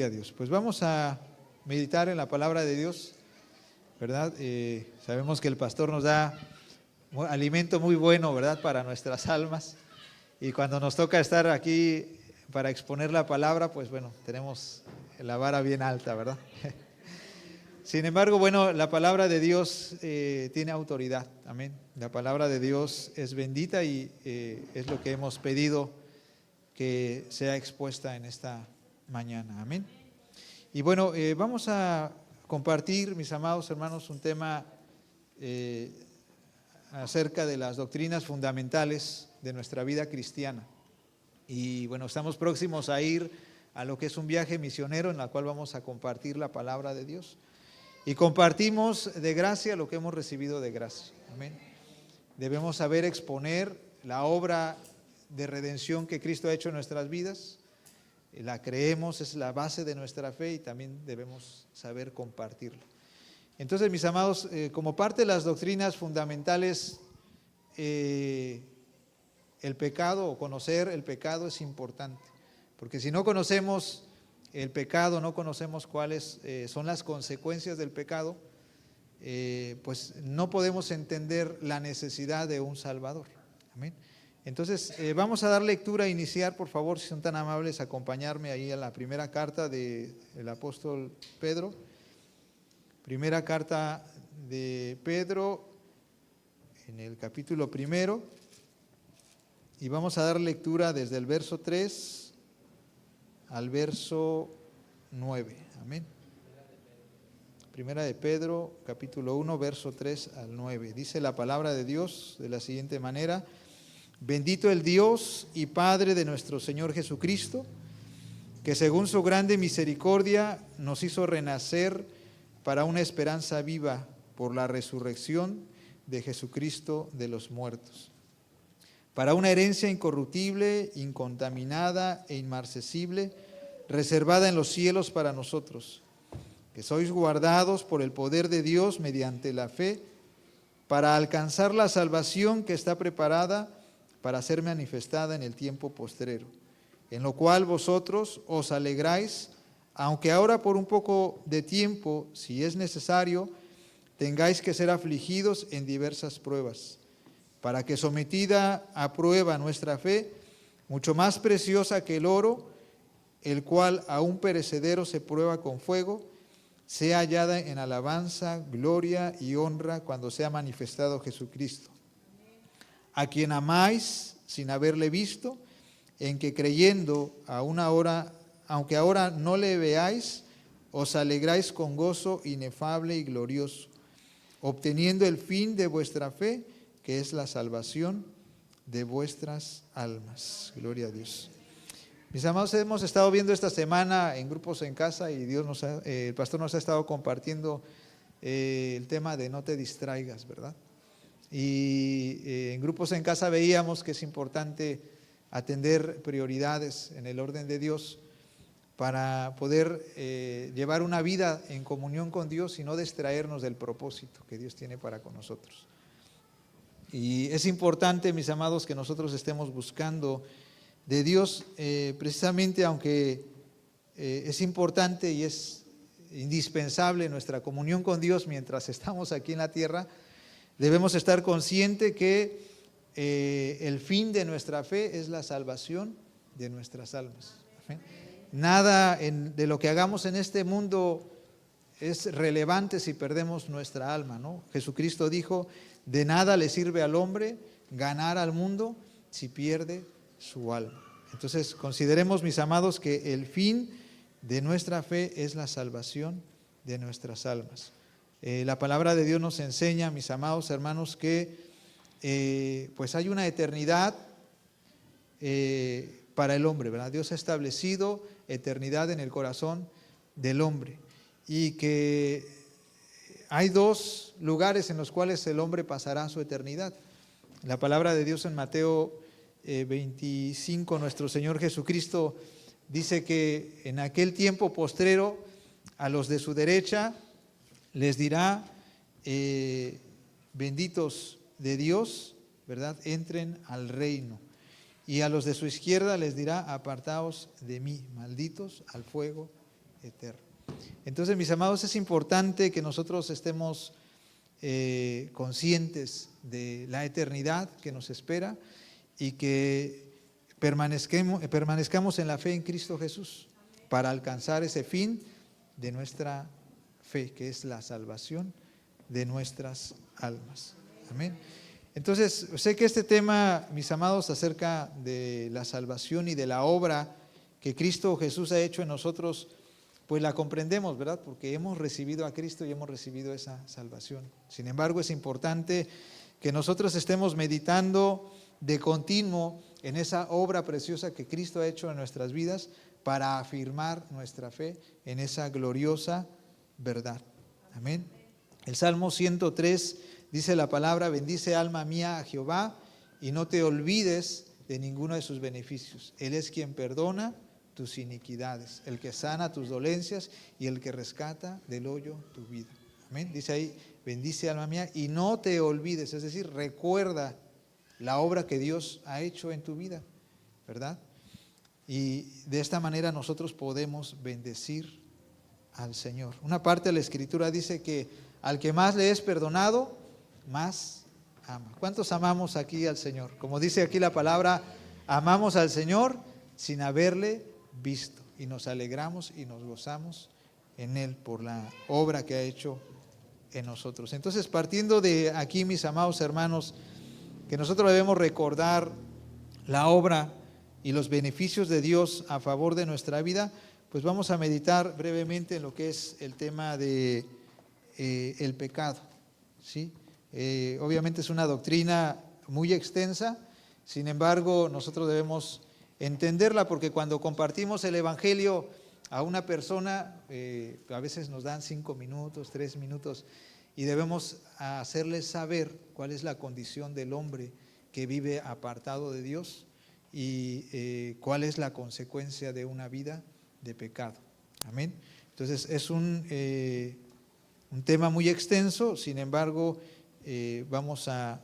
Gloria a Dios. Pues vamos a meditar en la palabra de Dios, ¿verdad? Sabemos que el pastor nos da alimento muy bueno, ¿verdad? Para nuestras almas. Y cuando nos toca estar aquí para exponer la palabra, pues bueno, tenemos la vara bien alta, ¿verdad? Sin embargo, bueno, la palabra de Dios tiene autoridad, amén. La palabra de Dios es bendita y es lo que hemos pedido que sea expuesta en esta mañana, amén. Y bueno, vamos a compartir, mis amados hermanos, un tema acerca de las doctrinas fundamentales de nuestra vida cristiana. Y bueno, estamos próximos a ir a lo que es un viaje misionero en la cual vamos a compartir la palabra de Dios. Y compartimos de gracia lo que hemos recibido de gracia. Amén. Debemos saber exponer la obra de redención que Cristo ha hecho en nuestras vidas. La creemos, es la base de nuestra fe y también debemos saber compartirla. Entonces, mis amados, como parte de las doctrinas fundamentales, el pecado o conocer el pecado es importante. Porque si no conocemos el pecado, no conocemos cuáles son las consecuencias del pecado, pues no podemos entender la necesidad de un Salvador. Amén. Entonces, vamos a dar lectura a iniciar, por favor, si son tan amables, acompañarme ahí a la primera carta del apóstol Pedro. Primera carta de Pedro, en el capítulo 1, y vamos a dar lectura desde el verso 3 al verso 9. Amén. Primera de Pedro, capítulo 1, verso 3 al 9. Dice la palabra de Dios de la siguiente manera: bendito el Dios y Padre de nuestro Señor Jesucristo, que según su grande misericordia nos hizo renacer para una esperanza viva por la resurrección de Jesucristo de los muertos, para una herencia incorruptible, incontaminada e inmarcesible, reservada en los cielos para nosotros, que sois guardados por el poder de Dios mediante la fe, para alcanzar la salvación que está preparada para ser manifestada en el tiempo postrero, en lo cual vosotros os alegráis, aunque ahora por un poco de tiempo, si es necesario, tengáis que ser afligidos en diversas pruebas, para que sometida a prueba nuestra fe, mucho más preciosa que el oro, el cual aún perecedero se prueba con fuego, sea hallada en alabanza, gloria y honra cuando sea manifestado Jesucristo, a quien amáis sin haberle visto, en que creyendo aún ahora, aunque ahora no le veáis, os alegráis con gozo inefable y glorioso, obteniendo el fin de vuestra fe, que es la salvación de vuestras almas. Gloria a Dios. Mis amados, hemos estado viendo esta semana en grupos en casa y el pastor nos ha estado compartiendo el tema de no te distraigas, ¿verdad? Y en grupos en casa veíamos que es importante atender prioridades en el orden de Dios para poder llevar una vida en comunión con Dios y no distraernos del propósito que Dios tiene para con nosotros. Y es importante, mis amados, que nosotros estemos buscando de Dios, precisamente aunque es importante y es indispensable nuestra comunión con Dios mientras estamos aquí en la tierra, debemos estar conscientes que el fin de nuestra fe es la salvación de nuestras almas. ¿Amén? Nada de lo que hagamos en este mundo es relevante si perdemos nuestra alma, ¿no? Jesucristo dijo: de nada le sirve al hombre ganar al mundo si pierde su alma. Entonces, consideremos, mis amados, que el fin de nuestra fe es la salvación de nuestras almas. La palabra de Dios nos enseña, mis amados hermanos, que pues hay una eternidad para el hombre, ¿verdad? Dios ha establecido eternidad en el corazón del hombre y que hay dos lugares en los cuales el hombre pasará su eternidad. La palabra de Dios en Mateo 25, nuestro Señor Jesucristo dice que en aquel tiempo postrero a los de su derecha les dirá: benditos de Dios, ¿verdad? Entren al reino. Y a los de su izquierda les dirá: apartaos de mí, malditos, al fuego eterno. Entonces, mis amados, es importante que nosotros estemos conscientes de la eternidad que nos espera y que permanezcamos en la fe en Cristo Jesús para alcanzar ese fin de nuestra fe, que es la salvación de nuestras almas. Amén. Entonces, sé que este tema, mis amados, acerca de la salvación y de la obra que Cristo Jesús ha hecho en nosotros, pues la comprendemos, ¿verdad? Porque hemos recibido a Cristo y hemos recibido esa salvación. Sin embargo, es importante que nosotros estemos meditando de continuo en esa obra preciosa que Cristo ha hecho en nuestras vidas para afirmar nuestra fe en esa gloriosa verdad. Amén. El Salmo 103 dice la palabra: bendice alma mía a Jehová y no te olvides de ninguno de sus beneficios. Él es quien perdona tus iniquidades, el que sana tus dolencias y el que rescata del hoyo tu vida. Amén. Dice ahí: bendice alma mía y no te olvides, es decir, recuerda la obra que Dios ha hecho en tu vida, ¿verdad? Y de esta manera nosotros podemos bendecir al Señor. Una parte de la Escritura dice que al que más le es perdonado, más ama. ¿Cuántos amamos aquí al Señor? Como dice aquí la palabra, amamos al Señor sin haberle visto y nos alegramos y nos gozamos en Él por la obra que ha hecho en nosotros. Entonces, partiendo de aquí, mis amados hermanos, que nosotros debemos recordar la obra y los beneficios de Dios a favor de nuestra vida, pues vamos a meditar brevemente en lo que es el tema de el pecado, ¿sí? Obviamente es una doctrina muy extensa, sin embargo nosotros debemos entenderla, porque cuando compartimos el Evangelio a una persona, a veces nos dan 5 minutos, 3 minutos, y debemos hacerles saber cuál es la condición del hombre que vive apartado de Dios y cuál es la consecuencia de una vida de pecado. Amén. Entonces es un tema muy extenso, sin embargo vamos a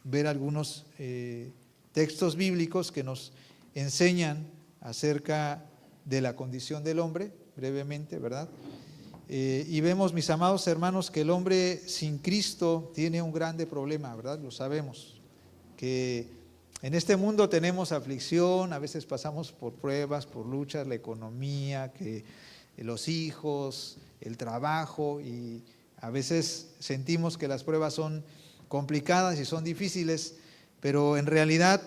ver algunos textos bíblicos que nos enseñan acerca de la condición del hombre, brevemente, ¿verdad? Y vemos, mis amados hermanos, que el hombre sin Cristo tiene un grande problema, ¿verdad? Lo sabemos, que en este mundo tenemos aflicción, a veces pasamos por pruebas, por luchas, la economía, que los hijos, el trabajo, y a veces sentimos que las pruebas son complicadas y son difíciles, pero en realidad,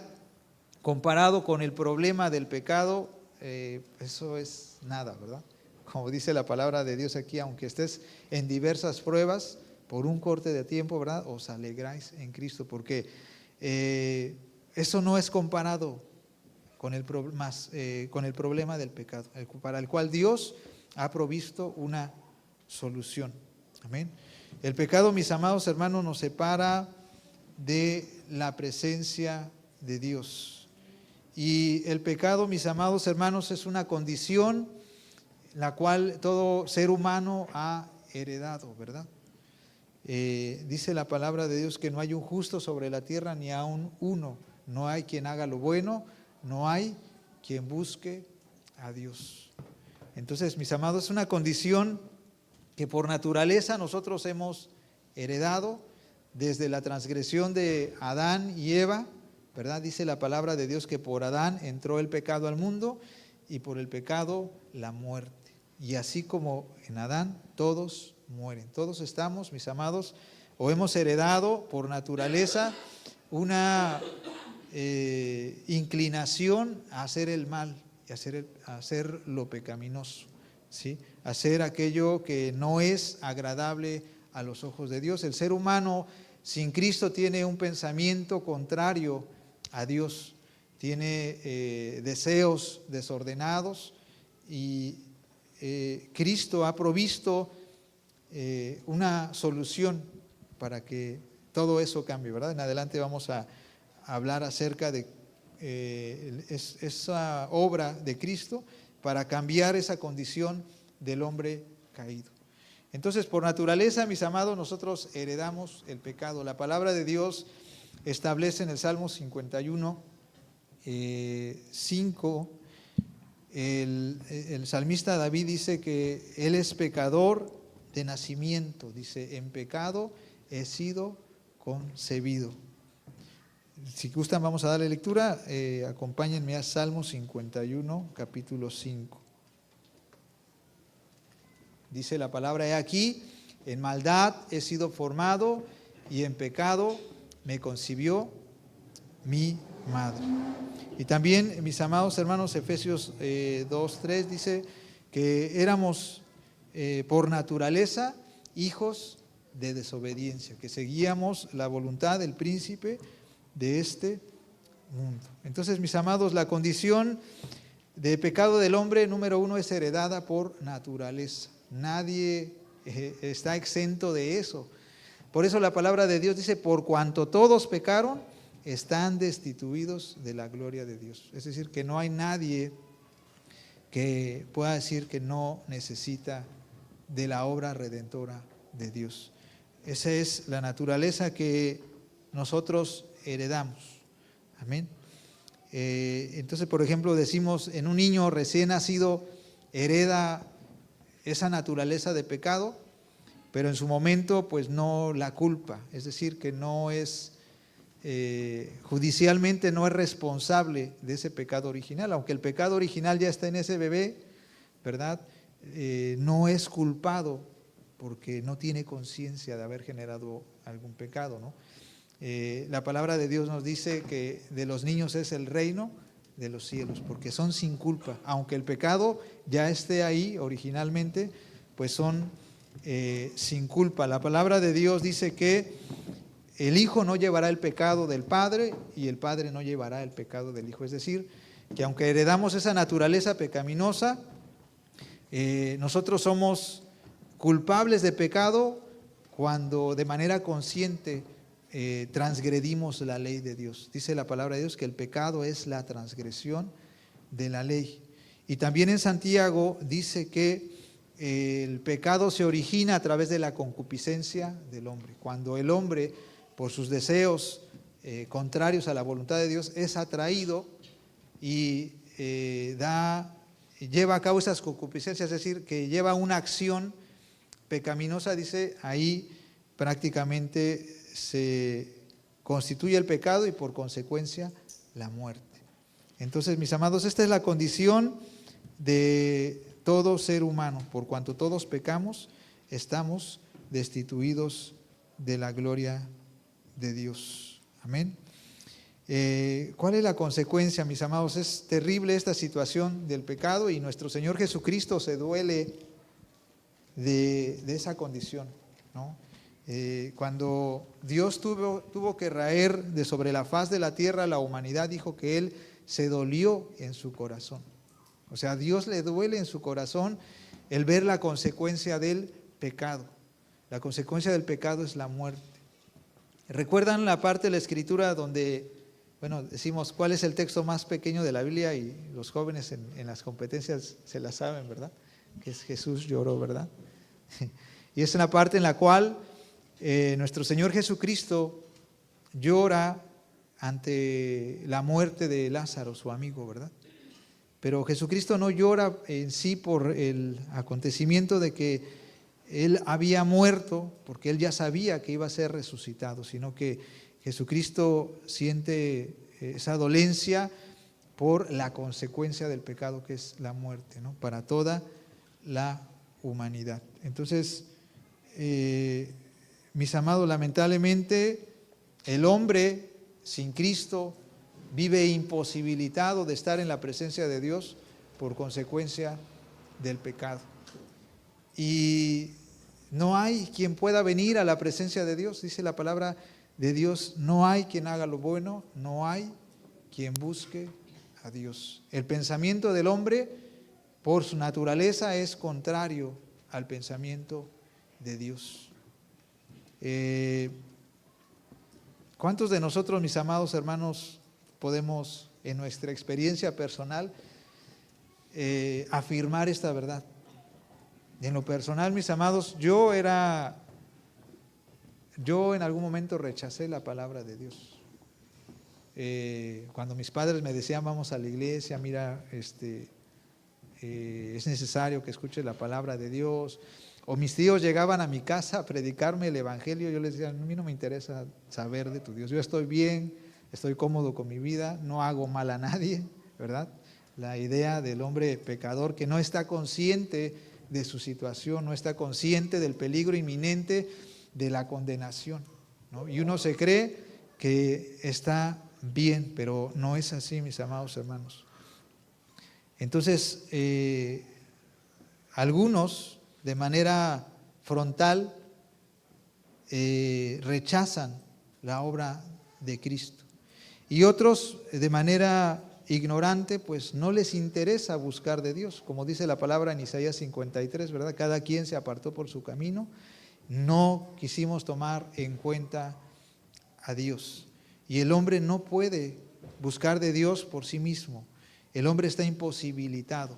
comparado con el problema del pecado, eso es nada, ¿verdad? Como dice la palabra de Dios aquí, aunque estés en diversas pruebas, por un corte de tiempo, ¿verdad?, os alegráis en Cristo, porque eso no es comparado con el problema del pecado, para el cual Dios ha provisto una solución. Amén. El pecado, mis amados hermanos, nos separa de la presencia de Dios. Y el pecado, mis amados hermanos, es una condición la cual todo ser humano ha heredado, ¿verdad? Dice la palabra de Dios que no hay un justo sobre la tierra, ni aun uno. No hay quien haga lo bueno, no hay quien busque a Dios. Entonces, mis amados, es una condición que por naturaleza nosotros hemos heredado desde la transgresión de Adán y Eva, ¿verdad? Dice la palabra de Dios que por Adán entró el pecado al mundo y por el pecado la muerte. Y así como en Adán todos mueren. Todos estamos, mis amados, o hemos heredado por naturaleza una inclinación a hacer el mal y a hacer lo pecaminoso, ¿sí? Hacer aquello que no es agradable a los ojos de Dios. El ser humano sin Cristo tiene un pensamiento contrario a Dios, tiene deseos desordenados, y Cristo ha provisto una solución para que todo eso cambie, ¿verdad? En adelante vamos a hablar acerca de esa obra de Cristo para cambiar esa condición del hombre caído. Entonces, por naturaleza, mis amados, nosotros heredamos el pecado. La palabra de Dios establece en el Salmo 51, 5, El salmista David dice que él es pecador de nacimiento. Dice, en pecado he sido concebido. Si gustan, vamos a darle lectura. Acompáñenme a Salmo 51, capítulo 5. Dice la palabra: he aquí, en maldad he sido formado y en pecado me concibió mi madre. Y también, mis amados hermanos, Efesios 2:3 dice que éramos por naturaleza hijos de desobediencia, que seguíamos la voluntad del príncipe de este mundo. Entonces, mis amados, la condición de pecado del hombre, número uno, es heredada por naturaleza. Nadie está exento de eso. Por eso la palabra de Dios dice: por cuanto todos pecaron, están destituidos de la gloria de Dios. Es decir, que no hay nadie que pueda decir que no necesita de la obra redentora de Dios. Esa es la naturaleza que nosotros heredamos. Amén. Entonces, por ejemplo, decimos, en un niño recién nacido hereda esa naturaleza de pecado, pero en su momento pues no la culpa, es decir, que no es judicialmente no es responsable de ese pecado original, aunque el pecado original ya está en ese bebé, ¿verdad? No es culpado porque no tiene conciencia de haber generado algún pecado, ¿no? La palabra de Dios nos dice que de los niños es el reino de los cielos, porque son sin culpa, aunque el pecado ya esté ahí originalmente, pues son sin culpa. La palabra de Dios dice que el Hijo no llevará el pecado del Padre y el Padre no llevará el pecado del Hijo. Es decir, que aunque heredamos esa naturaleza pecaminosa, nosotros somos culpables de pecado cuando de manera consciente transgredimos la ley de Dios. Dice la palabra de Dios que el pecado es la transgresión de la ley. Y también en Santiago dice que el pecado se origina a través de la concupiscencia del hombre. Cuando el hombre, por sus deseos contrarios a la voluntad de Dios, es atraído y lleva a cabo esas concupiscencias, es decir, que lleva una acción pecaminosa, dice, ahí prácticamente se constituye el pecado y por consecuencia la muerte. Entonces, mis amados, esta es la condición de todo ser humano. Por cuanto todos pecamos, estamos destituidos de la gloria de Dios. Amén. ¿Cuál es la consecuencia, mis amados? Es terrible esta situación del pecado y nuestro Señor Jesucristo se duele de esa condición, ¿no? Cuando Dios tuvo que raer de sobre la faz de la tierra a la humanidad, dijo que Él se dolió en su corazón. O sea, a Dios le duele en su corazón el ver la consecuencia del pecado. La consecuencia del pecado es la muerte. ¿Recuerdan la parte de la Escritura donde, decimos cuál es el texto más pequeño de la Biblia? Y los jóvenes en las competencias se la saben, ¿verdad? Que es Jesús lloró, ¿verdad? Y es una parte en la cual nuestro Señor Jesucristo llora ante la muerte de Lázaro, su amigo, ¿verdad? Pero Jesucristo no llora en sí por el acontecimiento de que Él había muerto, porque Él ya sabía que iba a ser resucitado, sino que Jesucristo siente esa dolencia por la consecuencia del pecado, que es la muerte, ¿no? Para toda la humanidad. Entonces, mis amados, lamentablemente el hombre sin Cristo vive imposibilitado de estar en la presencia de Dios por consecuencia del pecado. Y no hay quien pueda venir a la presencia de Dios. Dice la palabra de Dios: no hay quien haga lo bueno, no hay quien busque a Dios. El pensamiento del hombre, por su naturaleza, es contrario al pensamiento de Dios. ¿Cuántos de nosotros, mis amados hermanos, podemos en nuestra experiencia personal afirmar esta verdad? En lo personal, mis amados, yo en algún momento rechacé la palabra de Dios. Cuando mis padres me decían: vamos a la iglesia, mira, es necesario que escuches la palabra de Dios. O mis tíos llegaban a mi casa a predicarme el evangelio, yo les decía, a mí no me interesa saber de tu Dios, yo estoy bien, estoy cómodo con mi vida, no hago mal a nadie, ¿verdad? La idea del hombre pecador que no está consciente de su situación, no está consciente del peligro inminente de la condenación, ¿no? Y uno se cree que está bien, pero no es así, mis amados hermanos. Entonces, algunos de manera frontal rechazan la obra de Cristo, y otros de manera ignorante, pues no les interesa buscar de Dios, como dice la palabra en Isaías 53, ¿verdad? Cada quien se apartó por su camino, no quisimos tomar en cuenta a Dios. Y el hombre no puede buscar de Dios por sí mismo, el hombre está imposibilitado.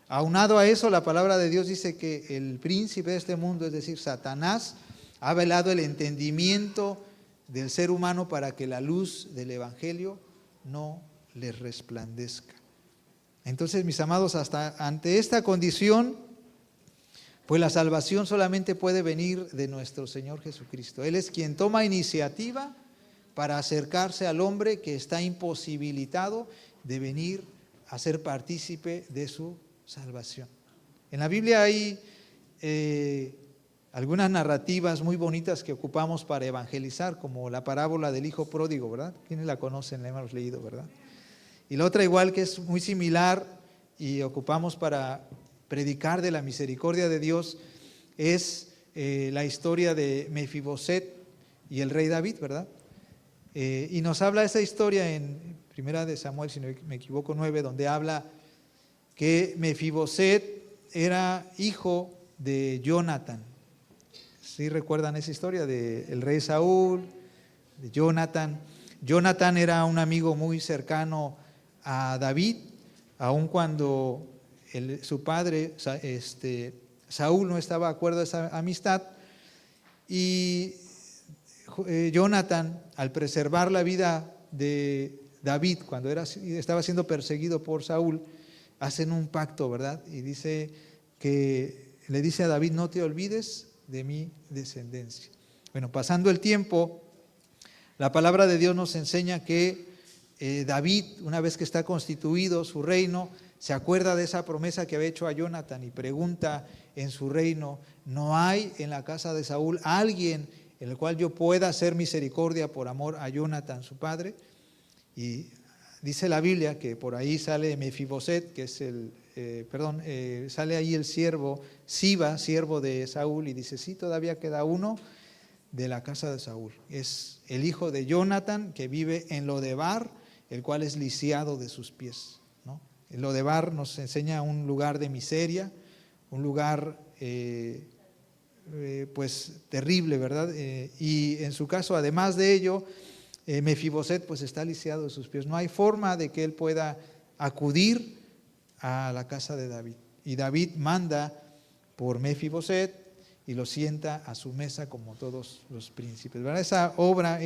Aunado a eso, la palabra de Dios dice que el príncipe de este mundo, es decir, Satanás, ha velado el entendimiento del ser humano para que la luz del evangelio no les resplandezca. Entonces, mis amados, hasta ante esta condición, pues la salvación solamente puede venir de nuestro Señor Jesucristo. Él es quien toma iniciativa para acercarse al hombre que está imposibilitado de venir a ser partícipe de su salvación. En la Biblia hay algunas narrativas muy bonitas que ocupamos para evangelizar, como la parábola del hijo pródigo, ¿verdad? ¿Quiénes la conocen? La hemos leído, ¿verdad? Y la otra igual, que es muy similar y ocupamos para predicar de la misericordia de Dios, es la historia de Mefiboset y el rey David, ¿verdad? Y nos habla esa historia en Primera de Samuel, si no me equivoco, 9, donde habla que Mefiboset era hijo de Jonatán. ¿Sí recuerdan esa historia del rey Saúl, de Jonatán? Jonatán era un amigo muy cercano a David, aun cuando su padre Saúl no estaba de acuerdo a esa amistad. Y Jonatán, al preservar la vida de David cuando estaba siendo perseguido por Saúl, hacen un pacto, ¿verdad? Y dice que le dice a David: no te olvides de mi descendencia. Bueno, pasando el tiempo, la palabra de Dios nos enseña que David, una vez que está constituido su reino, se acuerda de esa promesa que había hecho a Jonatán y pregunta en su reino: ¿no hay en la casa de Saúl alguien en el cual yo pueda hacer misericordia por amor a Jonatán, su padre? Y dice la Biblia que por ahí sale Mefiboset, que es sale ahí el siervo Siba, siervo de Saúl, y dice: sí, todavía queda uno de la casa de Saúl. Es el hijo de Jonatán, que vive en Lodebar, el cual es lisiado de sus pies, ¿no? El Lodebar nos enseña un lugar de miseria, un lugar pues terrible, ¿verdad? Y en su caso, además de ello, Mefiboset pues está lisiado de sus pies. No hay forma de que él pueda acudir a la casa de David. Y David manda por Mefiboset y lo sienta a su mesa como todos los príncipes, ¿verdad? Esa obra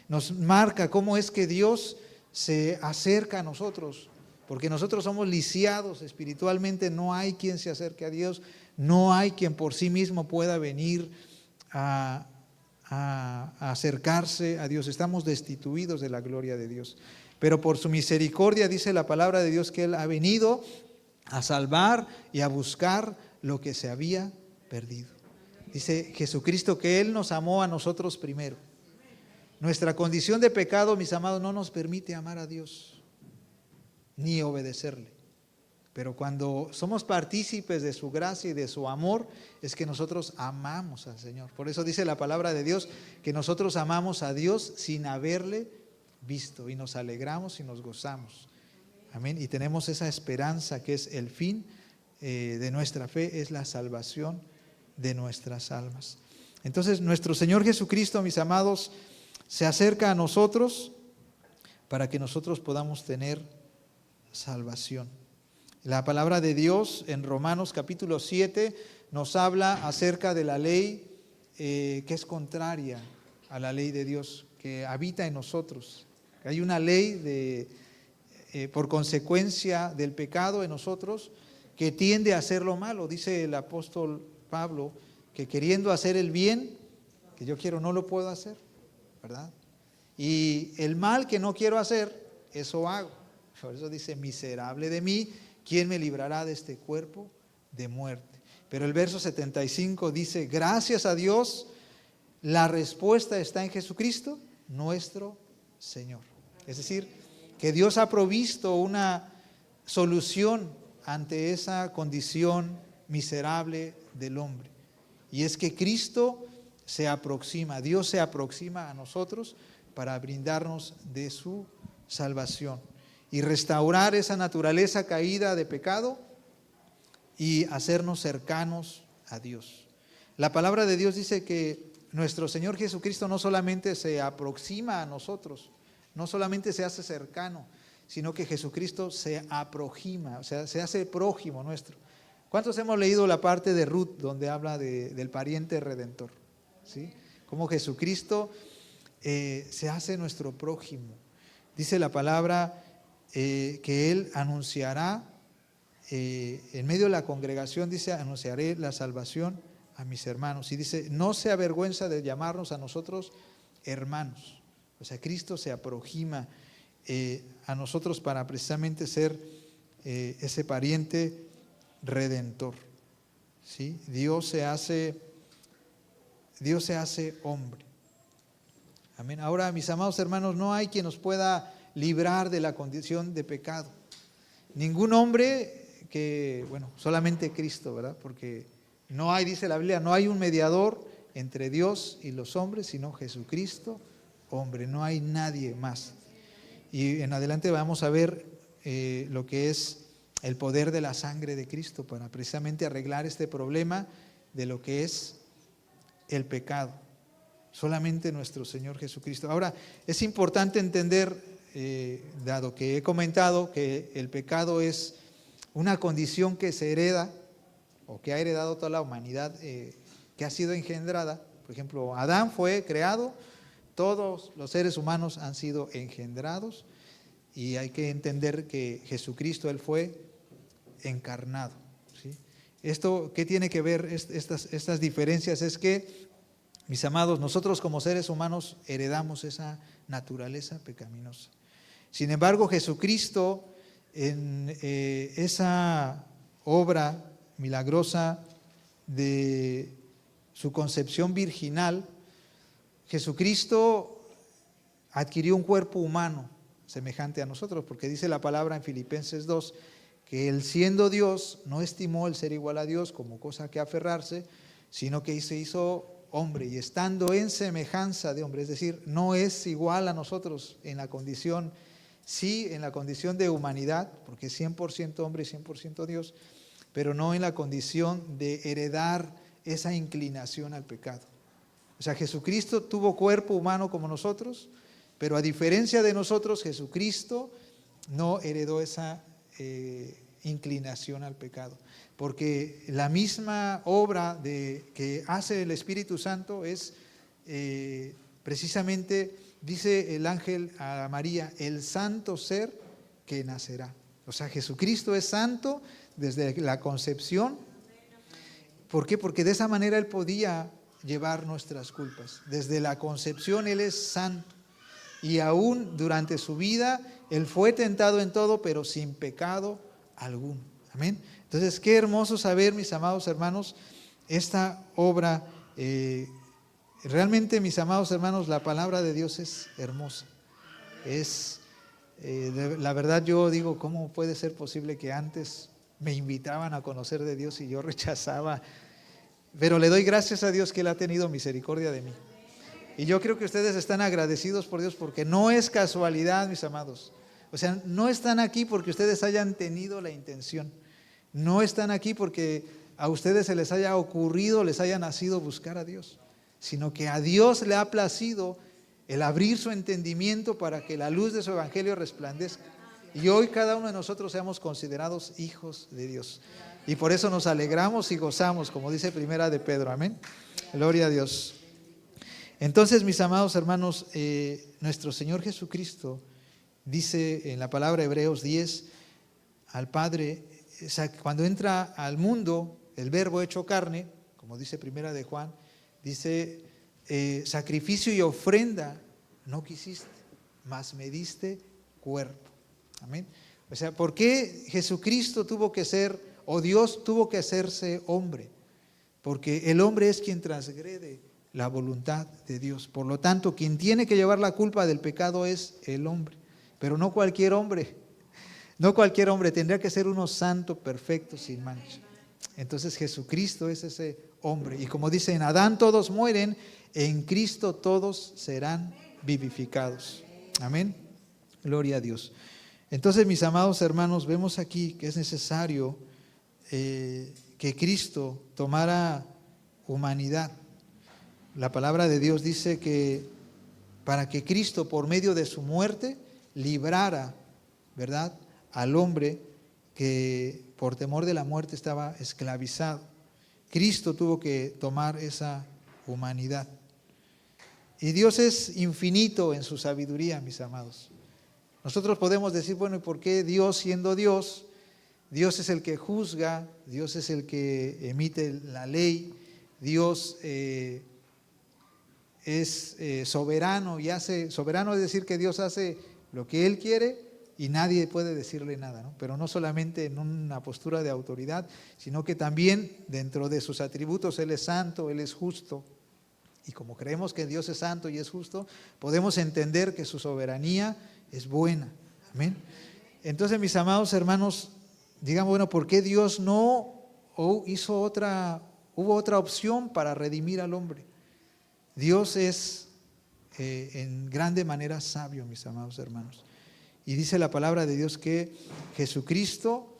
nos marca cómo es que Dios se acerca a nosotros, porque nosotros somos lisiados espiritualmente. No hay quien se acerque a Dios, no hay quien por sí mismo pueda venir a acercarse a Dios. Estamos destituidos de la gloria de Dios, pero por su misericordia, dice la palabra de Dios, que Él ha venido a salvar y a buscar lo que se había perdido. Dice Jesucristo que Él nos amó a nosotros primero. Nuestra condición de pecado, mis amados, no nos permite amar a Dios ni obedecerle. Pero cuando somos partícipes de su gracia y de su amor, es que nosotros amamos al Señor. Por eso dice la palabra de Dios que nosotros amamos a Dios sin haberle visto, y nos alegramos y nos gozamos. Amén. Y tenemos esa esperanza que es el fin de nuestra fe, es la salvación de nuestras almas. Entonces, nuestro Señor Jesucristo, mis amados, se acerca a nosotros para que nosotros podamos tener salvación. La palabra de Dios en Romanos capítulo 7 nos habla acerca de la ley que es contraria a la ley de Dios, que habita en nosotros. Hay una ley por consecuencia del pecado en nosotros que tiende a hacer lo malo. Dice el apóstol Pablo que queriendo hacer el bien que yo quiero no lo puedo hacer, ¿verdad? Y el mal que no quiero hacer, eso hago. Por eso dice, miserable de mí, ¿quién me librará de este cuerpo de muerte? Pero el verso 75 dice, gracias a Dios, la respuesta está en Jesucristo, nuestro Señor. Es decir, que Dios ha provisto una solución ante esa condición miserable del hombre. Y es que Cristo se aproxima, Dios se aproxima a nosotros para brindarnos de su salvación y restaurar esa naturaleza caída de pecado y hacernos cercanos a Dios. La palabra de Dios dice que nuestro Señor Jesucristo no solamente se aproxima a nosotros, no solamente se hace cercano, sino que Jesucristo se aproxima, o sea, se hace prójimo nuestro. ¿Cuántos hemos leído la parte de Ruth donde habla del pariente redentor? ¿Sí? Como Jesucristo se hace nuestro prójimo. Dice la palabra que Él anunciará en medio de la congregación, dice, anunciaré la salvación a mis hermanos. Y dice, no se avergüenza de llamarnos a nosotros hermanos. O sea, Cristo se aproxima a nosotros para precisamente ser ese pariente redentor. ¿Sí? Dios se hace hombre. Amén. Ahora, mis amados hermanos, no hay quien nos pueda librar de la condición de pecado. Ningún hombre solamente Cristo, ¿verdad? Porque no hay, dice la Biblia, no hay un mediador entre Dios y los hombres, sino Jesucristo, hombre. No hay nadie más. Y en adelante vamos a ver lo que es el poder de la sangre de Cristo para precisamente arreglar este problema de lo que es el pecado. Solamente nuestro Señor Jesucristo. Ahora, es importante entender, dado que he comentado que el pecado es una condición que se hereda o que ha heredado toda la humanidad, que ha sido engendrada. Por ejemplo, Adán fue creado, todos los seres humanos han sido engendrados y hay que entender que Jesucristo, Él fue encarnado. ¿Sí? Esto, ¿qué tiene que ver estas diferencias? Es que, mis amados, nosotros como seres humanos heredamos esa naturaleza pecaminosa. Sin embargo, Jesucristo, en esa obra milagrosa de su concepción virginal, Jesucristo adquirió un cuerpo humano semejante a nosotros, porque dice la palabra en Filipenses 2, que Él siendo Dios no estimó el ser igual a Dios como cosa que aferrarse, sino que se hizo hombre y estando en semejanza de hombre, es decir, no es igual a nosotros en la condición, sí en la condición de humanidad, porque es 100% hombre y 100% Dios, pero no en la condición de heredar esa inclinación al pecado. O sea, Jesucristo tuvo cuerpo humano como nosotros, pero a diferencia de nosotros, Jesucristo no heredó esa inclinación al pecado. Porque la misma obra que hace el Espíritu Santo es precisamente, dice el ángel a María, el santo ser que nacerá. O sea, Jesucristo es santo desde la concepción. ¿Por qué? Porque de esa manera Él podía llevar nuestras culpas. Desde la concepción Él es santo. Y aún durante su vida, Él fue tentado en todo, pero sin pecado alguno. Amén. Entonces, qué hermoso saber, mis amados hermanos, esta obra. Realmente, mis amados hermanos, la palabra de Dios es hermosa. La verdad, yo digo, ¿cómo puede ser posible que antes me invitaban a conocer de Dios y yo rechazaba? Pero le doy gracias a Dios que Él ha tenido misericordia de mí. Y yo creo que ustedes están agradecidos por Dios porque no es casualidad, mis amados. O sea, no están aquí porque ustedes hayan tenido la intención. No están aquí porque a ustedes se les haya ocurrido, les haya nacido buscar a Dios, sino que a Dios le ha placido el abrir su entendimiento para que la luz de su evangelio resplandezca. Y hoy cada uno de nosotros seamos considerados hijos de Dios. Y por eso nos alegramos y gozamos, como dice Primera de Pedro. Amén. Gloria a Dios. Entonces, mis amados hermanos, nuestro Señor Jesucristo dice en la palabra Hebreos 10 al Padre, cuando entra al mundo, el Verbo hecho carne, como dice Primera de Juan, dice, sacrificio y ofrenda no quisiste, mas me diste cuerpo. Amén. O sea, ¿por qué Jesucristo tuvo que ser, o Dios tuvo que hacerse hombre? Porque el hombre es quien transgrede la voluntad de Dios. Por lo tanto, quien tiene que llevar la culpa del pecado es el hombre, pero no cualquier hombre. No cualquier hombre, tendría que ser uno santo, perfecto, sin mancha. Entonces Jesucristo es ese hombre. Y como dice, en Adán todos mueren, en Cristo todos serán vivificados. Amén. Gloria a Dios. Entonces, mis amados hermanos, vemos aquí que es necesario que Cristo tomara humanidad. La palabra de Dios dice que para que Cristo, por medio de su muerte, librara, ¿verdad?, al hombre que por temor de la muerte estaba esclavizado. Cristo tuvo que tomar esa humanidad. Y Dios es infinito en su sabiduría, mis amados. Nosotros podemos decir, bueno, ¿y por qué Dios, siendo Dios, Dios es el que juzga, Dios es el que emite la ley, Dios es soberano y soberano es decir que Dios hace lo que Él quiere y nadie puede decirle nada, ¿no? Pero no solamente en una postura de autoridad, sino que también dentro de sus atributos Él es santo, Él es justo. Y como creemos que Dios es santo y es justo, podemos entender que su soberanía es buena. Amén. Entonces, mis amados hermanos, digamos, bueno, ¿por qué Dios no hubo otra opción para redimir al hombre? Dios es en grande manera sabio, mis amados hermanos. Y dice la palabra de Dios que Jesucristo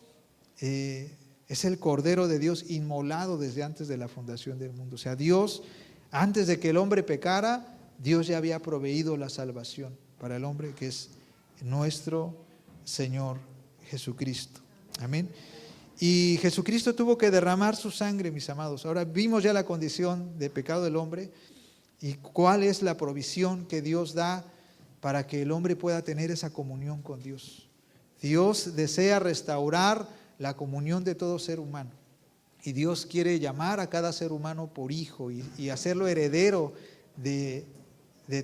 es el Cordero de Dios inmolado desde antes de la fundación del mundo. O sea, Dios, antes de que el hombre pecara, Dios ya había proveído la salvación para el hombre, que es nuestro Señor Jesucristo. Amén. Y Jesucristo tuvo que derramar su sangre, mis amados. Ahora vimos ya la condición de pecado del hombre y cuál es la provisión que Dios da para que el hombre pueda tener esa comunión con Dios. Dios desea restaurar la comunión de todo ser humano. Y Dios quiere llamar a cada ser humano por hijo y hacerlo heredero de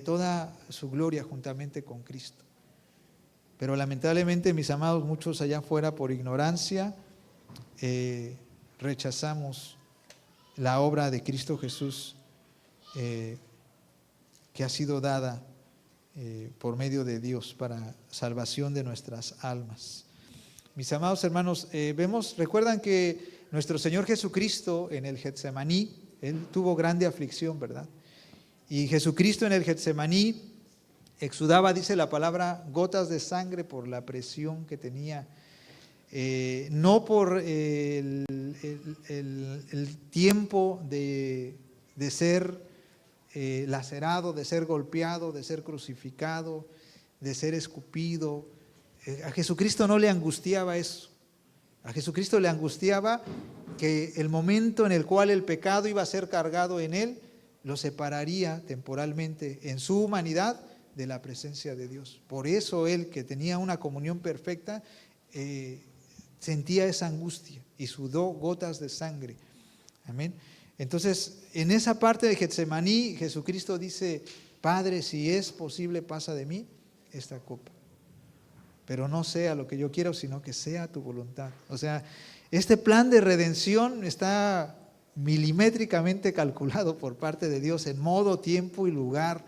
toda su gloria juntamente con Cristo. Pero lamentablemente, mis amados, muchos allá afuera por ignorancia rechazamos la obra de Cristo Jesús que ha sido dada por medio de Dios para salvación de nuestras almas. Mis amados hermanos, recuerdan que nuestro Señor Jesucristo en el Getsemaní, Él tuvo grande aflicción, ¿verdad? Y Jesucristo en el Getsemaní exudaba, dice la palabra, gotas de sangre por la presión que tenía, no por el tiempo de ser lacerado, de ser golpeado, de ser crucificado, de ser escupido. A Jesucristo no le angustiaba eso. A Jesucristo le angustiaba que el momento en el cual el pecado iba a ser cargado en Él, lo separaría temporalmente en su humanidad de la presencia de Dios. Por eso Él, que tenía una comunión perfecta, sentía esa angustia y sudó gotas de sangre. Amén. Entonces, en esa parte de Getsemaní, Jesucristo dice, Padre, si es posible, pasa de mí esta copa. Pero no sea lo que yo quiero, sino que sea tu voluntad. O sea, este plan de redención está milimétricamente calculado por parte de Dios en modo, tiempo y lugar.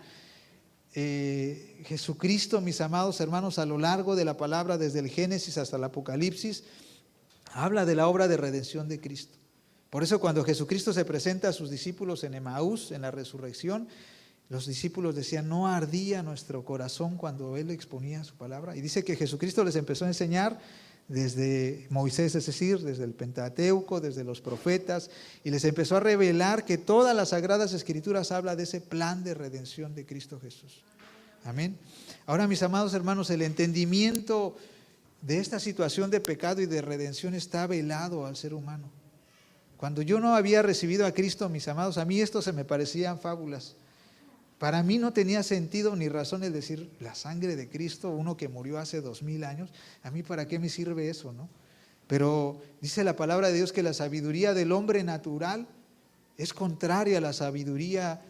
Jesucristo, mis amados hermanos, a lo largo de la palabra, desde el Génesis hasta el Apocalipsis, habla de la obra de redención de Cristo. Por eso cuando Jesucristo se presenta a sus discípulos en Emaús, en la resurrección, los discípulos decían, no ardía nuestro corazón cuando Él exponía su palabra. Y dice que Jesucristo les empezó a enseñar desde Moisés, es decir, desde el Pentateuco, desde los profetas, y les empezó a revelar que todas las Sagradas Escrituras hablan de ese plan de redención de Cristo Jesús. Amén. Ahora, mis amados hermanos, el entendimiento de esta situación de pecado y de redención está velado al ser humano. Cuando yo no había recibido a Cristo, mis amados, a mí esto se me parecían fábulas. Para mí no tenía sentido ni razón el decir la sangre de Cristo, uno que murió hace 2000 años, a mí para qué me sirve eso, ¿no? Pero dice la palabra de Dios que la sabiduría del hombre natural es contraria a la sabiduría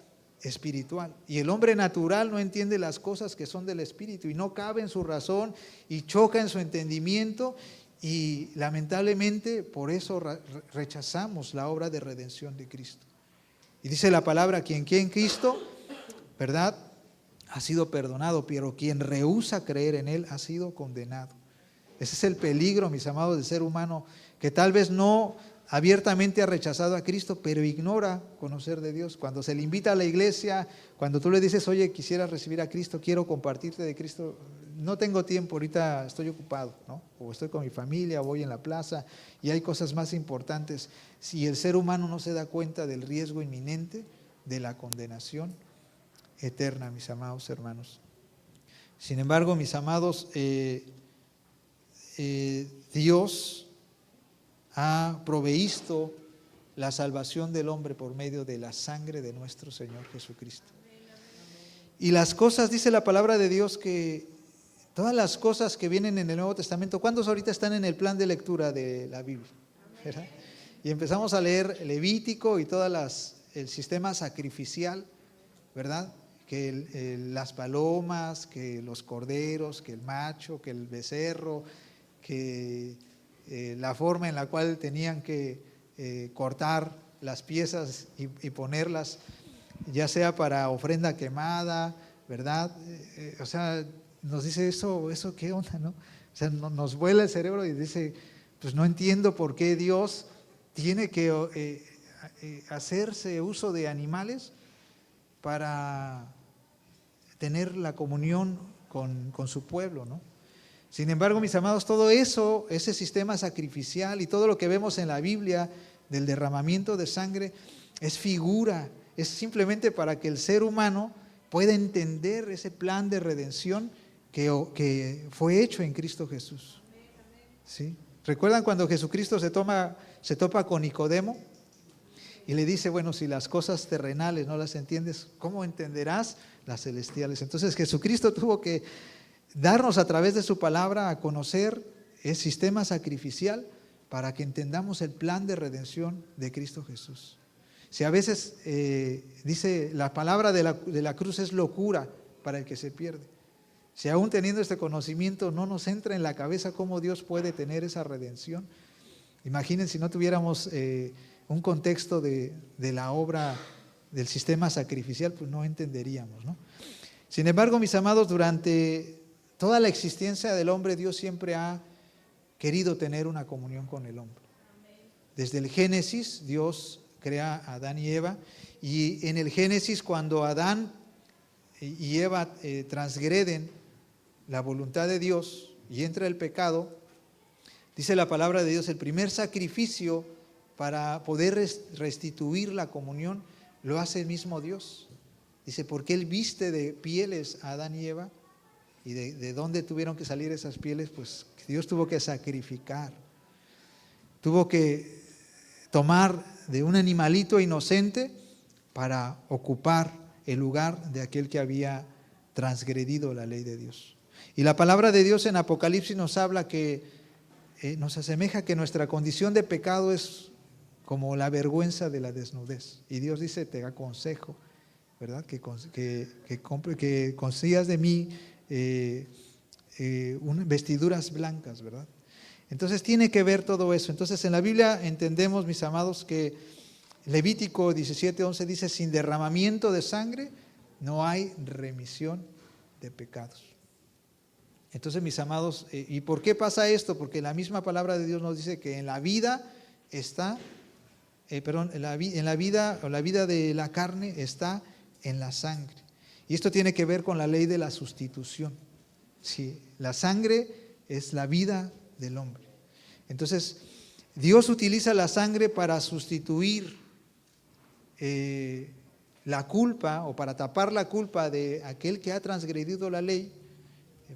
espiritual. Y el hombre natural no entiende las cosas que son del Espíritu y no cabe en su razón y choca en su entendimiento, y lamentablemente por eso rechazamos la obra de redención de Cristo. Y dice la palabra, quien cree en Cristo, ¿verdad?, ha sido perdonado, pero quien rehúsa creer en Él ha sido condenado. Ese es el peligro, mis amados, del ser humano, que tal vez no abiertamente ha rechazado a Cristo, pero ignora conocer de Dios. Cuando se le invita a la iglesia, cuando tú le dices, oye, quisiera recibir a Cristo, quiero compartirte de Cristo, no tengo tiempo, ahorita estoy ocupado, ¿no? O estoy con mi familia, voy en la plaza y hay cosas más importantes. Si el ser humano no se da cuenta del riesgo inminente de la condenación eterna, mis amados hermanos. Sin embargo, mis amados, Dios ha proveído la salvación del hombre por medio de la sangre de nuestro Señor Jesucristo. Y las cosas, dice la palabra de Dios, que todas las cosas que vienen en el Nuevo Testamento, ¿cuántos ahorita están en el plan de lectura de la Biblia? ¿Verdad? Y empezamos a leer Levítico y todas el sistema sacrificial, ¿verdad? Que las palomas, que los corderos, que el macho, que el becerro, que la forma en la cual tenían que cortar las piezas y ponerlas, ya sea para ofrenda quemada, ¿verdad? O sea, nos dice eso ¿qué onda, no? O sea, nos vuela el cerebro y dice, pues no entiendo por qué Dios tiene que hacerse uso de animales para tener la comunión con su pueblo, ¿no? Sin embargo, mis amados, todo eso, ese sistema sacrificial y todo lo que vemos en la Biblia del derramamiento de sangre es figura, es simplemente para que el ser humano pueda entender ese plan de redención que fue hecho en Cristo Jesús. ¿Sí? ¿Recuerdan cuando Jesucristo se topa con Nicodemo y le dice, bueno, si las cosas terrenales no las entiendes, ¿cómo entenderás las celestiales? Entonces Jesucristo tuvo que darnos a través de su palabra a conocer el sistema sacrificial para que entendamos el plan de redención de Cristo Jesús. Si a veces dice la palabra de la cruz es locura para el que se pierde. Si aún teniendo este conocimiento no nos entra en la cabeza cómo Dios puede tener esa redención, imaginen si no tuviéramos un contexto de la obra del sistema sacrificial, pues no entenderíamos, ¿no? Sin embargo, mis amados, durante toda la existencia del hombre, Dios siempre ha querido tener una comunión con el hombre. Desde el Génesis, Dios crea a Adán y Eva, y en el Génesis, cuando Adán y Eva transgreden la voluntad de Dios y entra el pecado, dice la palabra de Dios, el primer sacrificio para poder restituir la comunión lo hace el mismo Dios. Dice, porque Él viste de pieles a Adán y Eva. ¿Y de dónde tuvieron que salir esas pieles? Pues Dios tuvo que sacrificar. Tuvo que tomar de un animalito inocente para ocupar el lugar de aquel que había transgredido la ley de Dios. Y la palabra de Dios en Apocalipsis nos habla que nos asemeja que nuestra condición de pecado es como la vergüenza de la desnudez. Y Dios dice, te aconsejo, ¿verdad? Que consigas de mí vestiduras blancas, ¿verdad? Entonces tiene que ver todo eso. Entonces en la Biblia entendemos, mis amados, que Levítico 17:11 dice, sin derramamiento de sangre no hay remisión de pecados. Entonces, mis amados, ¿y por qué pasa esto? Porque la misma palabra de Dios nos dice que en la vida está, en la vida, o la vida de la carne está en la sangre. Y esto tiene que ver con la ley de la sustitución. Sí, la sangre es la vida del hombre. Entonces, Dios utiliza la sangre para sustituir la culpa o para tapar la culpa de aquel que ha transgredido la ley,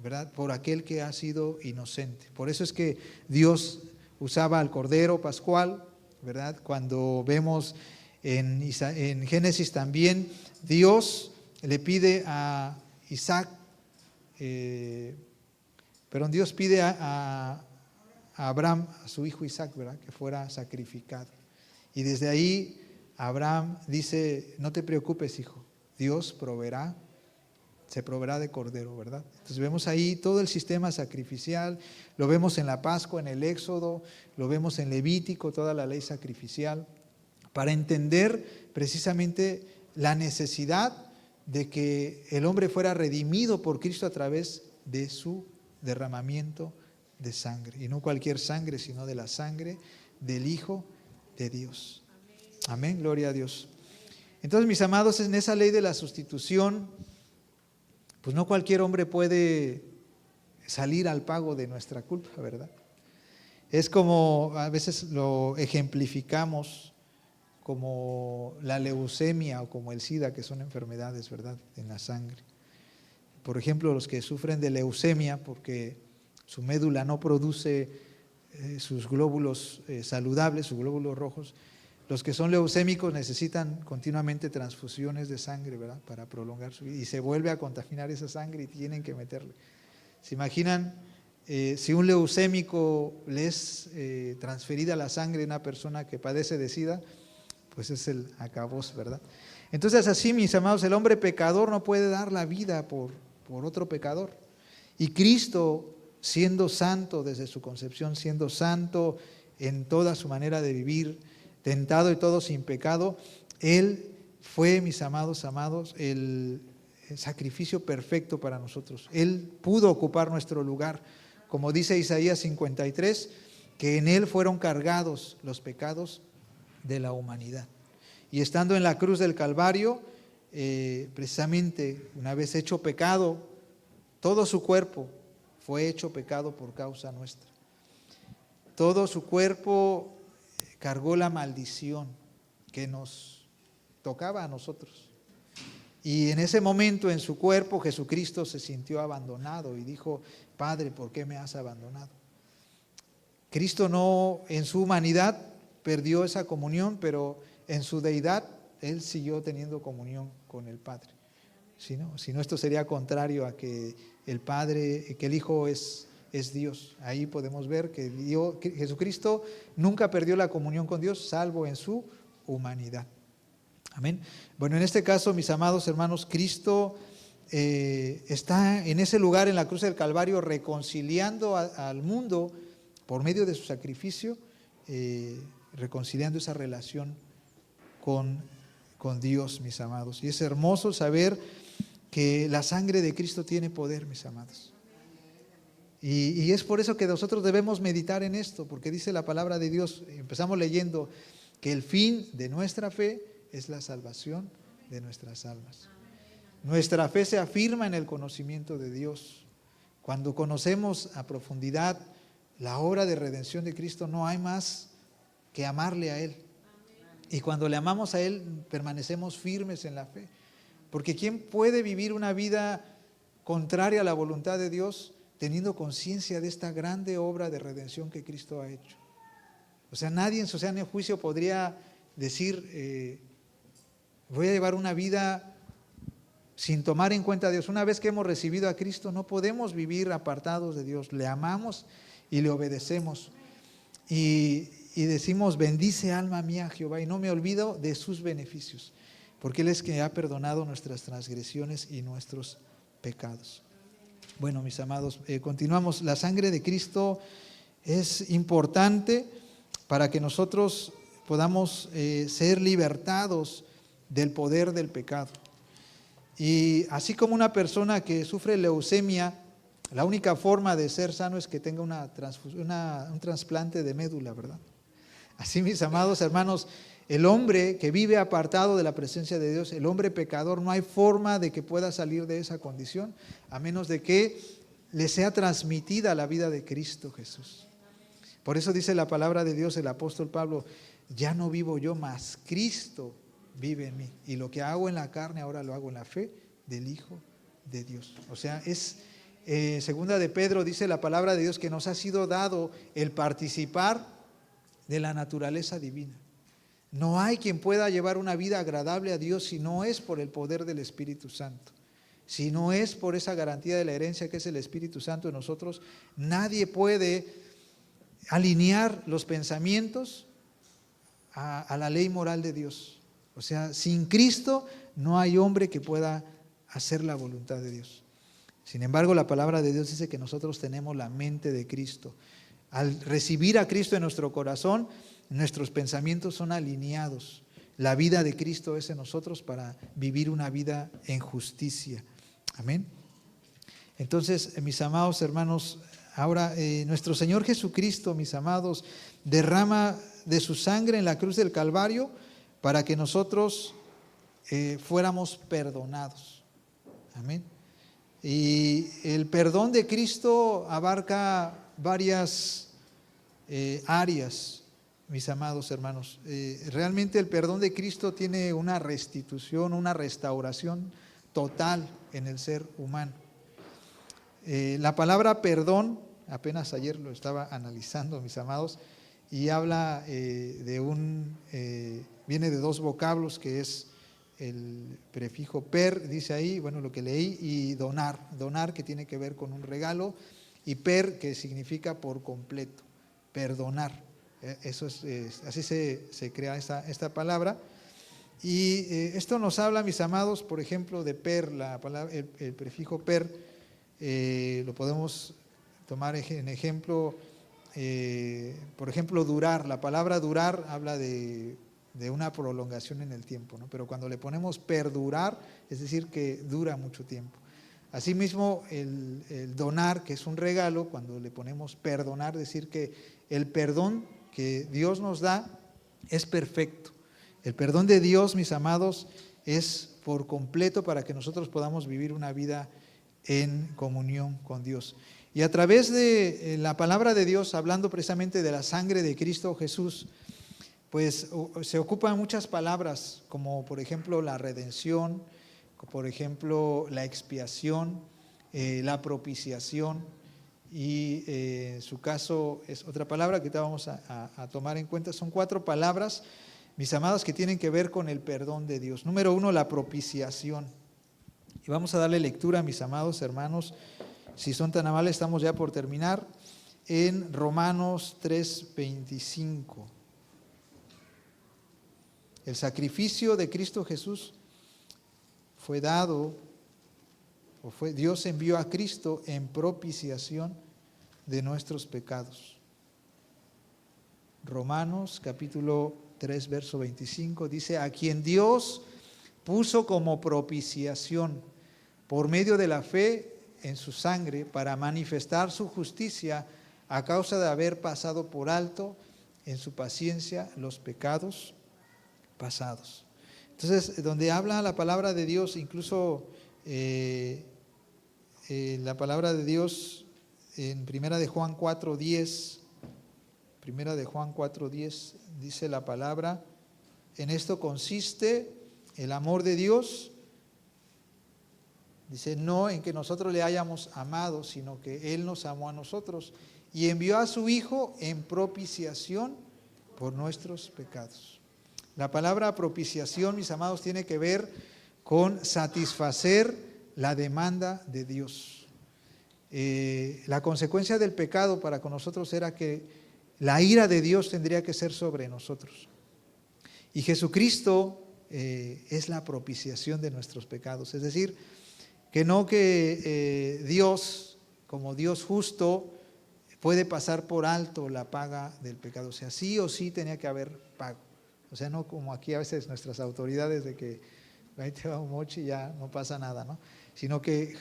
¿verdad? Por aquel que ha sido inocente. Por eso es que Dios usaba al Cordero Pascual, ¿verdad? Cuando vemos en Génesis también, Dios le pide a Isaac, Dios pide a a Abraham, a su hijo Isaac, ¿verdad?, que fuera sacrificado. Y desde ahí Abraham dice, no te preocupes, hijo, Dios proveerá, se proveerá de cordero, ¿verdad? Entonces vemos ahí todo el sistema sacrificial, lo vemos en la Pascua, en el Éxodo, lo vemos en Levítico, toda la ley sacrificial, para entender precisamente la necesidad de que el hombre fuera redimido por Cristo a través de su derramamiento de sangre. Y no cualquier sangre, sino de la sangre del Hijo de Dios. Amén, gloria a Dios. Entonces, mis amados, en esa ley de la sustitución, pues no cualquier hombre puede salir al pago de nuestra culpa, ¿verdad? Es como, a veces lo ejemplificamos como la leucemia o como el SIDA, que son enfermedades, ¿verdad?, en la sangre. Por ejemplo, los que sufren de leucemia porque su médula no produce sus glóbulos saludables, sus glóbulos rojos. Los que son leucémicos necesitan continuamente transfusiones de sangre, ¿verdad?, para prolongar su vida. Y se vuelve a contaminar esa sangre y tienen que meterle. ¿Se imaginan si un leucémico le es transferida la sangre de una persona que padece de SIDA? Pues es el acabose, ¿verdad? Entonces así, mis amados, el hombre pecador no puede dar la vida por otro pecador. Y Cristo, siendo santo desde su concepción, siendo santo en toda su manera de vivir, tentado y todo sin pecado, Él fue, mis amados, el sacrificio perfecto para nosotros. Él pudo ocupar nuestro lugar, como dice Isaías 53, que en Él fueron cargados los pecados de la humanidad. Y estando en la cruz del Calvario, precisamente una vez hecho pecado, todo su cuerpo fue hecho pecado por causa nuestra. Todo su cuerpo cargó la maldición que nos tocaba a nosotros. Y en ese momento en su cuerpo Jesucristo se sintió abandonado y dijo, Padre, ¿por qué me has abandonado? Cristo no, en su humanidad perdió esa comunión, pero en su deidad Él siguió teniendo comunión con el Padre. Si no, esto sería contrario a que el Padre, que el Hijo es Dios. Ahí podemos ver que Jesucristo nunca perdió la comunión con Dios, salvo en su humanidad. Amén. Bueno, en este caso, mis amados hermanos, Cristo está en ese lugar en la cruz del Calvario reconciliando al mundo por medio de su sacrificio, reconciliando esa relación con Dios, mis amados. Y es hermoso saber que la sangre de Cristo tiene poder, mis amados. Y es por eso que nosotros debemos meditar en esto, porque dice la palabra de Dios, empezamos leyendo, que el fin de nuestra fe es la salvación de nuestras almas. Nuestra fe se afirma en el conocimiento de Dios. Cuando conocemos a profundidad la obra de redención de Cristo, no hay más que amarle a Él. Y cuando le amamos a Él, permanecemos firmes en la fe. Porque ¿quién puede vivir una vida contraria a la voluntad de Dios teniendo conciencia de esta grande obra de redención que Cristo ha hecho? O sea, nadie en su sano juicio podría decir, voy a llevar una vida sin tomar en cuenta a Dios. Una vez que hemos recibido a Cristo, no podemos vivir apartados de Dios. Le amamos y le obedecemos. Y decimos, bendice alma mía Jehová, y no me olvido de sus beneficios, porque Él es quien ha perdonado nuestras transgresiones y nuestros pecados. Bueno, mis amados, continuamos. La sangre de Cristo es importante para que nosotros podamos ser libertados del poder del pecado. Y así como una persona que sufre leucemia, la única forma de ser sano es que tenga un trasplante de médula, ¿verdad? Así, mis amados hermanos, el hombre que vive apartado de la presencia de Dios, el hombre pecador, no hay forma de que pueda salir de esa condición, a menos de que le sea transmitida la vida de Cristo Jesús. Por eso dice la palabra de Dios, el apóstol Pablo, ya no vivo yo, mas Cristo vive en mí. Y lo que hago en la carne, ahora lo hago en la fe del Hijo de Dios. O sea, segunda de Pedro dice la palabra de Dios que nos ha sido dado el participar de la naturaleza divina. No hay quien pueda llevar una vida agradable a Dios si no es por el poder del Espíritu Santo. Si no es por esa garantía de la herencia que es el Espíritu Santo en nosotros, nadie puede alinear los pensamientos a la ley moral de Dios. O sea, sin Cristo no hay hombre que pueda hacer la voluntad de Dios. Sin embargo, la palabra de Dios dice que nosotros tenemos la mente de Cristo. Al recibir a Cristo en nuestro corazón, nuestros pensamientos son alineados. La vida de Cristo es en nosotros para vivir una vida en justicia. Amén. Entonces, mis amados hermanos, ahora nuestro Señor Jesucristo, mis amados, derrama de su sangre en la cruz del Calvario para que nosotros fuéramos perdonados. Amén. Y el perdón de Cristo abarca varias áreas, mis amados hermanos. Realmente el perdón de Cristo tiene una restitución, una restauración total en el ser humano. La palabra perdón, apenas ayer lo estaba analizando, mis amados, y habla viene de dos vocablos, que es el prefijo per, dice ahí, bueno, lo que leí, y donar, que tiene que ver con un regalo, y per, que significa por completo, perdonar. Eso es así se crea esta palabra. Y esto nos habla, mis amados, por ejemplo, de per, el prefijo per, lo podemos tomar en ejemplo, por ejemplo, durar. La palabra durar habla de una prolongación en el tiempo, ¿no? Pero cuando le ponemos perdurar, es decir, que dura mucho tiempo. Asimismo, el donar, que es un regalo, cuando le ponemos perdonar, es decir, que el perdón que Dios nos da es perfecto. El perdón de Dios, mis amados, es por completo para que nosotros podamos vivir una vida en comunión con Dios. Y a través de la palabra de Dios, hablando precisamente de la sangre de Cristo Jesús, pues se ocupan muchas palabras, como por ejemplo la redención, por ejemplo la expiación, la propiciación, y en su caso es otra palabra que ahorita vamos a tomar en cuenta. Son 4 palabras, mis amados, que tienen que ver con el perdón de Dios. Número 1, la propiciación. Y vamos a darle lectura, mis amados hermanos, si son tan amables, estamos ya por terminar, en Romanos 3:25. El sacrificio de Cristo Jesús fue dado, Dios envió a Cristo en propiciación de nuestros pecados. Romanos capítulo 3, verso 25 dice: a quien Dios puso como propiciación por medio de la fe en su sangre, para manifestar su justicia a causa de haber pasado por alto en su paciencia los pecados pasados. Entonces, donde habla la palabra de Dios, incluso la palabra de Dios en Primera de Juan 4:10, dice la palabra: en esto consiste el amor de Dios. Dice, no en que nosotros le hayamos amado, sino que Él nos amó a nosotros y envió a su Hijo en propiciación por nuestros pecados. La palabra propiciación, mis amados, tiene que ver con satisfacer la demanda de Dios. La consecuencia del pecado para con nosotros era que la ira de Dios tendría que ser sobre nosotros. Y Jesucristo es la propiciación de nuestros pecados. Es decir, que Dios, como Dios justo, puede pasar por alto la paga del pecado. O sea, sí o sí tenía que haber pago. O sea, no como aquí a veces nuestras autoridades de que ahí te va un mochi y ya no pasa nada, ¿no? Sino que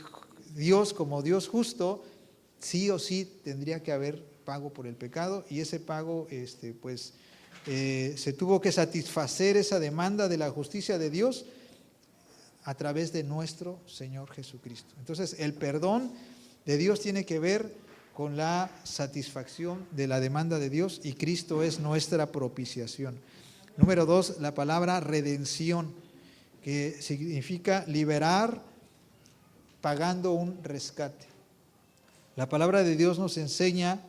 Dios, como Dios justo, sí o sí tendría que haber pago por el pecado, y ese pago se tuvo que satisfacer esa demanda de la justicia de Dios a través de nuestro Señor Jesucristo. Entonces, el perdón de Dios tiene que ver con la satisfacción de la demanda de Dios, y Cristo es nuestra propiciación. Número 2, la palabra redención, que significa liberar pagando un rescate. La palabra de Dios nos enseña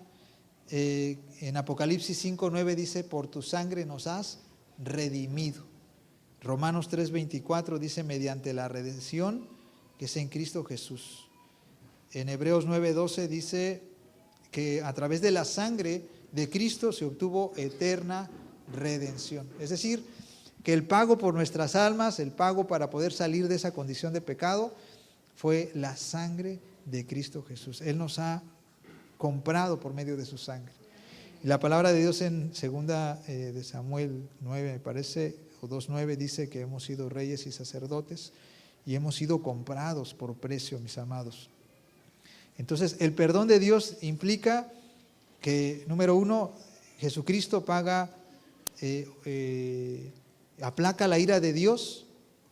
en Apocalipsis 5:9 dice: por tu sangre nos has redimido. Romanos 3:24 dice: mediante la redención que es en Cristo Jesús. En Hebreos 9:12 dice que a través de la sangre de Cristo se obtuvo eterna redención. Es decir, que el pago por nuestras almas, el pago para poder salir de esa condición de pecado, fue la sangre de Cristo Jesús. Él nos ha comprado por medio de su sangre. Y la palabra de Dios en 2 de Samuel 9, me parece, o 2:9, dice que hemos sido reyes y sacerdotes y hemos sido comprados por precio, mis amados. Entonces, el perdón de Dios implica que, número uno, Jesucristo aplaca la ira de Dios,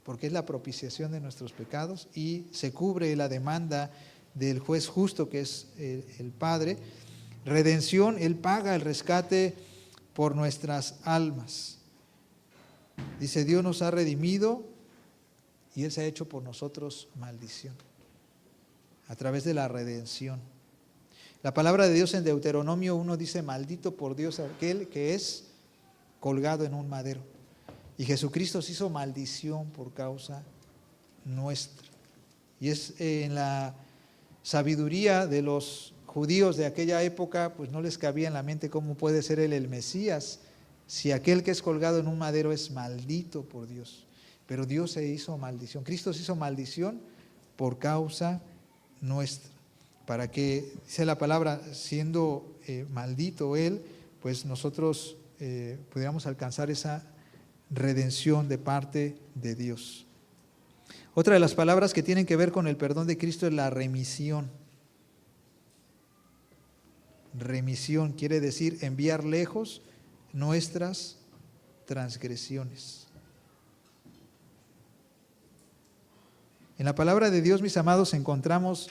porque es la propiciación de nuestros pecados, y se cubre la demanda del juez justo, que es el Padre. Redención, Él paga el rescate por nuestras almas. Dice, Dios nos ha redimido y Él se ha hecho por nosotros maldición, a través de la redención. La palabra de Dios en Deuteronomio 1 dice, maldito por Dios aquel que es colgado en un madero. Y Jesucristo se hizo maldición por causa nuestra. Y es en la sabiduría de los judíos de aquella época, pues no les cabía en la mente cómo puede ser él el Mesías, si aquel que es colgado en un madero es maldito por Dios. Pero Dios se hizo maldición, Cristo se hizo maldición por causa nuestra, para que, dice la palabra, siendo maldito él, pues nosotros pudiéramos alcanzar esa redención de parte de Dios. Otra de las palabras que tienen que ver con el perdón de Cristo es la remisión. Remisión quiere decir enviar lejos nuestras transgresiones. En la palabra de Dios, mis amados, encontramos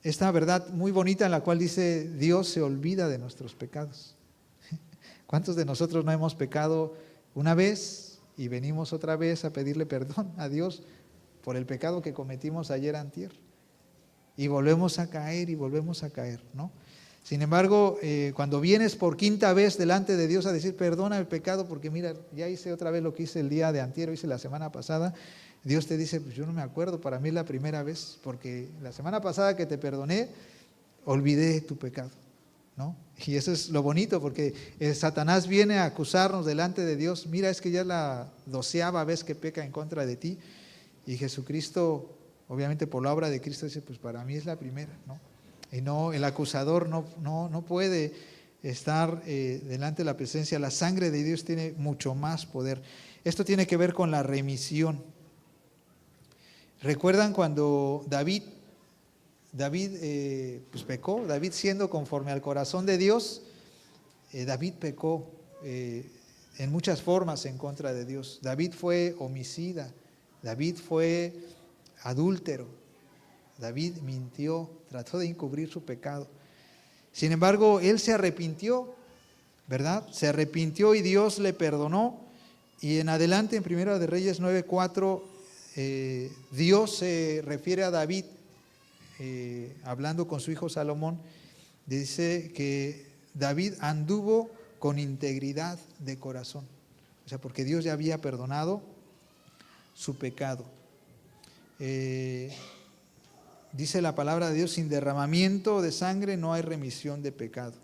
esta verdad muy bonita en la cual dice, Dios se olvida de nuestros pecados. ¿Cuántos de nosotros no hemos pecado una vez y venimos otra vez a pedirle perdón a Dios por el pecado que cometimos ayer antier? Y volvemos a caer y volvemos a caer, ¿no? Sin embargo, cuando vienes por quinta vez delante de Dios a decir, perdona el pecado, porque mira, ya hice otra vez lo que hice el día de antier, o hice la semana pasada, Dios te dice, pues yo no me acuerdo, para mí es la primera vez, porque la semana pasada que te perdoné, olvidé tu pecado, ¿no? Y eso es lo bonito, porque Satanás viene a acusarnos delante de Dios, mira, es que ya es la 12ª vez que peca en contra de ti, y Jesucristo, obviamente por la obra de Cristo, dice, pues para mí es la primera, ¿no? Y no, el acusador no puede estar delante de la presencia. La sangre de Dios tiene mucho más poder. Esto tiene que ver con la remisión. ¿Recuerdan cuando David pues pecó? David, siendo conforme al corazón de Dios, David pecó en muchas formas en contra de Dios. David fue homicida, David fue adúltero, David mintió, trató de encubrir su pecado. Sin embargo, él se arrepintió, ¿verdad? Se arrepintió y Dios le perdonó. Y en adelante, en 1 de Reyes 9:4, Dios se refiere a David, hablando con su hijo Salomón, dice que David anduvo con integridad de corazón. O sea, porque Dios ya había perdonado su pecado. Dice la palabra de Dios, sin derramamiento de sangre no hay remisión de pecado.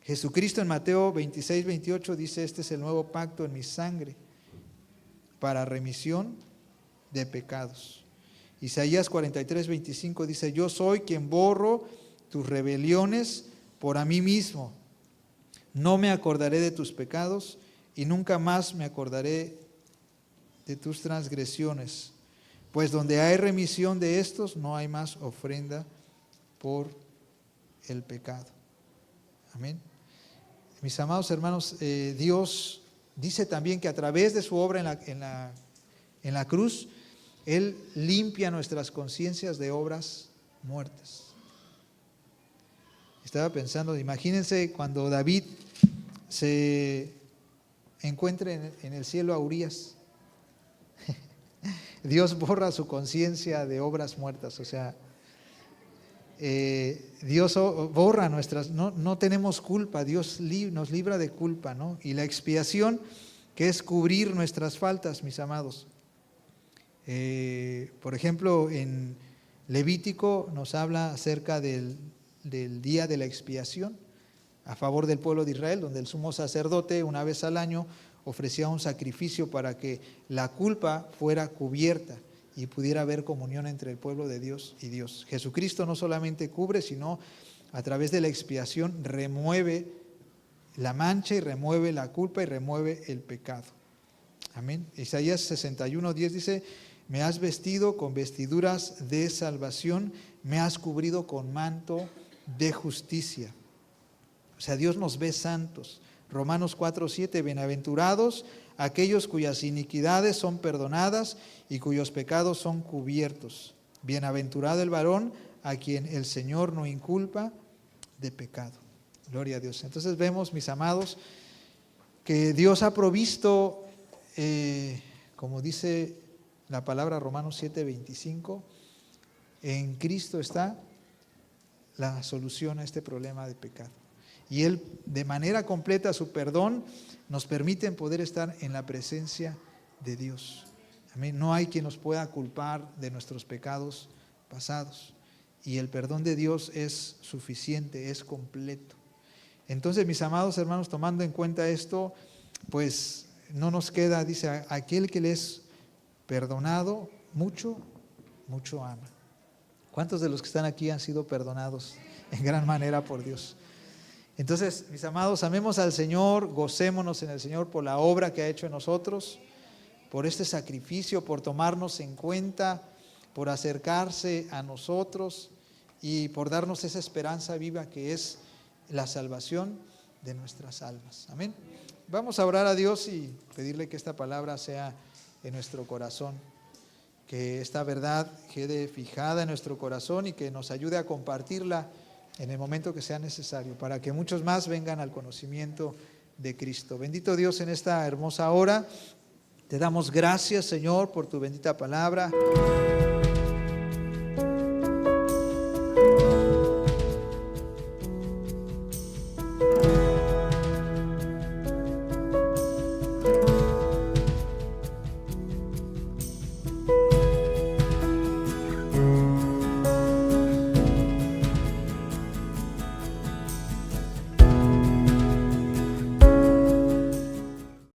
Jesucristo en Mateo 26:28 dice, este es el nuevo pacto en mi sangre para remisión de pecados. Isaías 43:25 dice, yo soy quien borro tus rebeliones por a mí mismo. No me acordaré de tus pecados y nunca más me acordaré de tus transgresiones. Pues donde hay remisión de estos, no hay más ofrenda por el pecado. Amén. Mis amados hermanos, Dios dice también que a través de su obra en la cruz, Él limpia nuestras conciencias de obras muertas. Estaba pensando, imagínense cuando David se encuentre en el cielo a Urías. Dios borra su conciencia de obras muertas, o sea, Dios borra nuestras, no tenemos culpa, Dios nos libra de culpa, ¿no? Y la expiación, que es cubrir nuestras faltas, mis amados. Por ejemplo, en Levítico nos habla acerca del día de la expiación, a favor del pueblo de Israel, donde el sumo sacerdote una vez al año ofrecía un sacrificio para que la culpa fuera cubierta y pudiera haber comunión entre el pueblo de Dios y Dios. Jesucristo no solamente cubre, sino a través de la expiación remueve la mancha y remueve la culpa y remueve el pecado. Amén. Isaías 61:10 dice: me has vestido con vestiduras de salvación, me has cubrido con manto de justicia. O sea, Dios nos ve santos. Romanos 4:7: bienaventurados aquellos cuyas iniquidades son perdonadas y cuyos pecados son cubiertos. Bienaventurado el varón a quien el Señor no inculpa de pecado. Gloria a Dios. Entonces vemos, mis amados, que Dios ha provisto, como dice la palabra Romanos 7:25, en Cristo está la solución a este problema de pecado. Y Él, de manera completa, su perdón nos permite poder estar en la presencia de Dios. Amén. No hay quien nos pueda culpar de nuestros pecados pasados. Y el perdón de Dios es suficiente, es completo. Entonces, mis amados hermanos, tomando en cuenta esto, pues no nos queda, dice, aquel que le es perdonado mucho, mucho ama. ¿Cuántos de los que están aquí han sido perdonados en gran manera por Dios? Entonces, mis amados, amemos al Señor, gocémonos en el Señor por la obra que ha hecho en nosotros, por este sacrificio, por tomarnos en cuenta, por acercarse a nosotros y por darnos esa esperanza viva que es la salvación de nuestras almas. Amén. Vamos a orar a Dios y pedirle que esta palabra sea en nuestro corazón, que esta verdad quede fijada en nuestro corazón y que nos ayude a compartirla en el momento que sea necesario, para que muchos más vengan al conocimiento de Cristo. Bendito Dios, en esta hermosa hora te damos gracias, Señor, por tu bendita palabra.